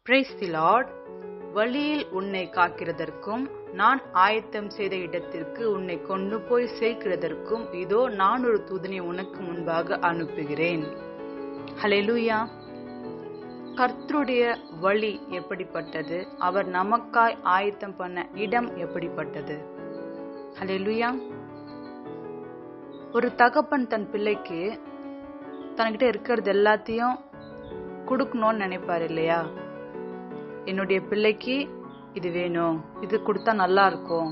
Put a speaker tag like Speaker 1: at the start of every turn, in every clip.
Speaker 1: Praise the Lord. வழியில் உன்னை காக்கிறதற்கும் நான் ஆயத்தம் செய்த இடத்திற்கு உன்னை கொண்டு போய் சேர்க்கிறதற்கும் இதோ நான் ஒரு தூதனை உனக்கு முன்பாக அனுப்புகிறேன். ஹல்லேலூயா. கர்த்தருடைய வழி எப்படிப்பட்டது, அவர் நமக்காய் ஆயத்தம் பண்ண இடம் எப்படிப்பட்டது. ஹல்லேலூயா. ஒரு தகப்பன் தன் பிள்ளைக்கு தன்கிட்ட இருக்கிறது எல்லாத்தையும் கொடுக்கணும்னு நினைப்பாரு இல்லையா? என்னுடைய பிள்ளைக்கு இது வேணும், இது கொடுத்தா நல்லா இருக்கும்,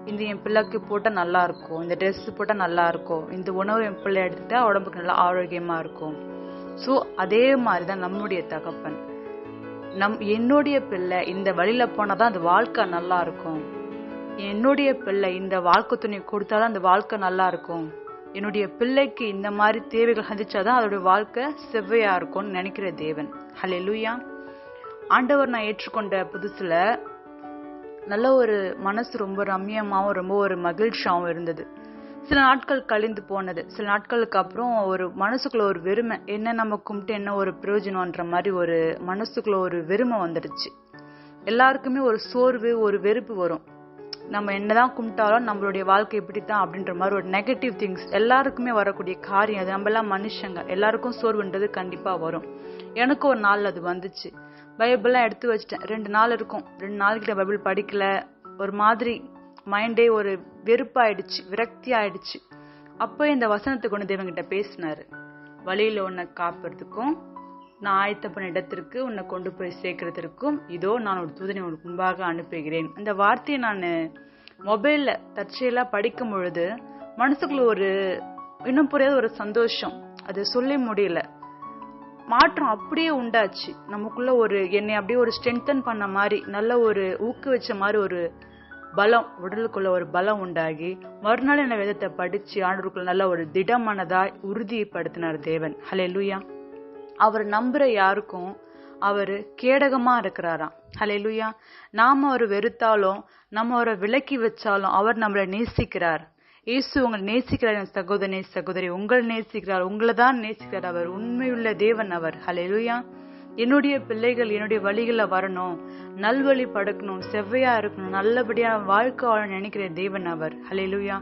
Speaker 1: இந்த என் பிள்ளைக்கு போட்டா நல்லா இருக்கும், இந்த ட்ரெஸ் போட்டா நல்லா இருக்கும், இந்த உணவு என் பிள்ளை எடுத்துட்டா உடம்புக்கு நல்லா ஆரோக்கியமா இருக்கும். ஸோ அதே மாதிரிதான் நம்முடைய தகப்பன், என்னுடைய பிள்ளை இந்த வழியில போனாதான் அந்த வாழ்க்கை நல்லா இருக்கும், என்னுடைய பிள்ளை இந்த வாழ்க்கை துணை கொடுத்தாதான் அந்த வாழ்க்கை நல்லா இருக்கும், என்னுடைய பிள்ளைக்கு இந்த மாதிரி தேவைகள் சந்திச்சாதான் அதோடைய வாழ்க்கை செவ்வையா இருக்கும்னு நினைக்கிற தேவன். ஹல்லேலூயா. ஆண்டவர் நான் ஏற்றுக்கொண்ட புதுசுல நல்ல ஒரு மனசு ரொம்ப ரம்யமாவும் ரொம்ப ஒரு மகிழ்ச்சியாவும் இருந்தது. சில நாட்கள் கழிந்து போனது. சில நாட்களுக்கு அப்புறம் ஒரு மனசுக்குள்ள ஒரு வெறுமை, என்ன நம்ம கும்பிட்டு என்ன ஒரு பிரயோஜனம்ன்ற மாதிரி ஒரு மனசுக்குள்ள ஒரு வெறுமை வந்துடுச்சு. எல்லாருக்குமே ஒரு சோர்வு, ஒரு வெறுப்பு வரும். நம்ம என்னதான் கும்பிட்டாலும் நம்மளுடைய வாழ்க்கை இப்படித்தான் அப்படின்ற மாதிரி ஒரு நெகட்டிவ் திங்ஸ் எல்லாருக்குமே வரக்கூடிய காரியம் அது. நம்ம எல்லாம் மனுஷங்க, எல்லாருக்கும் சோர்வுன்றது கண்டிப்பா வரும். எனக்கு ஒரு நாள் அது வந்துச்சு. பைபிள்லாம் எடுத்து வச்சிட்டேன். 2 நாள் இருக்கும். 2 நாள்கிட்ட பைபிள் படிக்கல. ஒரு மாதிரி மைண்டே ஒரு வெறுப்பாயிடுச்சு, விரக்தி ஆயிடுச்சு. அப்போ இந்த வசனத்தை கொண்டு தேவன்கிட்ட பேசினாரு. வழியில உன்னை காப்பறதுக்கும் நான் ஆயத்தம் பண்ண இடத்திற்கு உன்னை கொண்டு போய் சேர்க்கறதுக்கும் இதோ நான் ஒரு தூதனை உனக்கு முன்பாக அனுப்புகிறேன். அந்த வார்த்தையை நான் மொபைல்ல தற்செயலா படிக்கும் பொழுது மனசுக்குள்ள ஒரு இன்னும் புரியாத ஒரு சந்தோஷம், அது சொல்ல முடியல. மாற்றம் அப்படியே உண்டாச்சு. நமக்குள்ள ஒரு என்னை அப்படியே ஒரு ஸ்ட்ரென்தன் பண்ண மாதிரி, நல்ல ஒரு ஊக்குவிச்ச மாதிரி ஒரு பலம், உடலுக்குள்ள ஒரு பலம் உண்டாகி மறுநாள் என்ன வேதத்தை படிச்சு ஆண்டவருக்குள்ள நல்ல ஒரு திடமானதாய் உறுதிப்படுத்தினார் தேவன். ஹல்லேலூயா. அவர் நம்புற யாருக்கும் அவரு கேடகமா இருக்கிறாராம். ஹல்லேலூயா. நாம அவரை வெறுத்தாலும் நம்ம அவரை விலக்கி வச்சாலும் அவர் நம்மளை நேசிக்கிறார். இயேசு உங்களை நேசிக்கிறார் சகோதரனே சகோதரி, உங்களை நேசிக்கிறார், உங்களை தான் நேசிக்கிறார். அவர் உண்மையுள்ள தேவன் அவர். ஹல்லேலூயா. என்னுடைய பிள்ளைகள் என்னுடைய வழிகளை வரணும், நல்வழி படக்கணும், செவ்வையா இருக்கணும், நல்லபடியா வாழ்க்கை வாழ நினைக்கிற தேவன் அவர். ஹல்லேலூயா.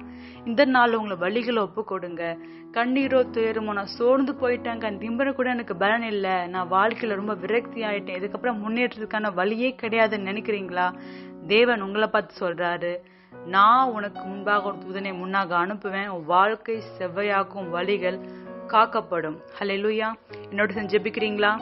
Speaker 1: இந்த நாள் உங்களை வழிகளை ஒப்பு கொடுங்க. கண்ணீரோ துயரமோ, நான் சோர்ந்து போயிட்டாங்க, திம்பர கூட எனக்கு பலன் இல்லை, நான் வாழ்க்கையில ரொம்ப விரக்தி ஆயிட்டேன், இதுக்கப்புறம் முன்னேற்றத்துக்கான வழியே கிடையாதுன்னு நினைக்கிறீங்களா? தேவன் உங்களை பார்த்து சொல்றாரு, நான் உனக்கு முன்பாக ஒரு தூதனை முன்னாக அனுப்புவேன், வாழ்க்கை செவ்வையாக்கும் வழிகள் காக்கப்படும். ஹல்லேலூயா. என்னோட செஞ்சு ஜெபிக்கிறீங்களா?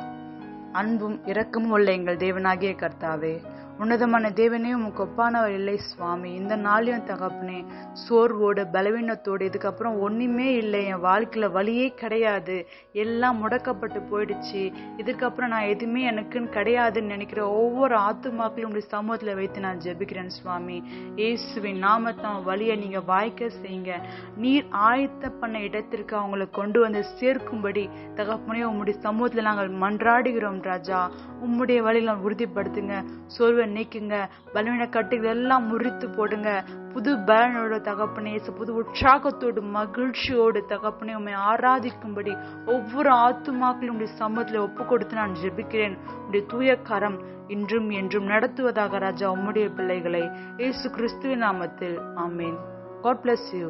Speaker 1: அன்பும் இரக்கமும் உள்ள எங்கள் தேவனாகிய கர்த்தாவே, உன்னதமான தேவனே, உமக்கு ஒப்பானவர் இல்லை சுவாமி. இந்த நாளையும் தகப்பனே, சோர்வோடு பலவீனத்தோடு இதுக்கப்புறம் ஒண்ணுமே இல்லை, என் வாழ்க்கையில வழியே கிடையாது, எல்லாம் முடக்கப்பட்டு போயிடுச்சு, இதுக்கப்புறம் நான் எதுவுமே எனக்குன்னு கிடையாதுன்னு நினைக்கிற ஒவ்வொரு ஆத்துமாக்களையும் உங்களுடைய சமூகத்துல வைத்து நான் ஜெபிக்கிறேன் சுவாமி. இயேசுவின் நாமத்தான் வழியை நீங்க வாய்க்க செய்யுங்க. நீர் ஆயத்த பண்ண இடத்திற்கு அவங்களை கொண்டு வந்து சேர்க்கும்படி தகப்பனே உம்முடைய சமூகத்துல நாங்கள் மன்றாடுகிறோம் ராஜா. உம்முடைய வழியில உறுதிப்படுத்துங்க, சோர்வை நீக்குங்க, பலவீன கட்டுகள் எல்லாம் முறித்து போடுங்க. புது பலனோட தகப்பனே, புது உற்சாகத்தோடு மகிழ்ச்சியோடு தகப்பனே உண்மை ஆராதிக்கும்படி ஒவ்வொரு ஆத்துமாக்களும் உடைய சமூகத்துல ஒப்பு கொடுத்து நான் ஜெபிக்கிறேன். உடைய தூய கரம் இன்றும் என்றும் நடத்துவதாக ராஜா உம்முடைய பிள்ளைகளை. இயேசு கிறிஸ்துவின் நாமத்தில் ஆமேன். God bless you.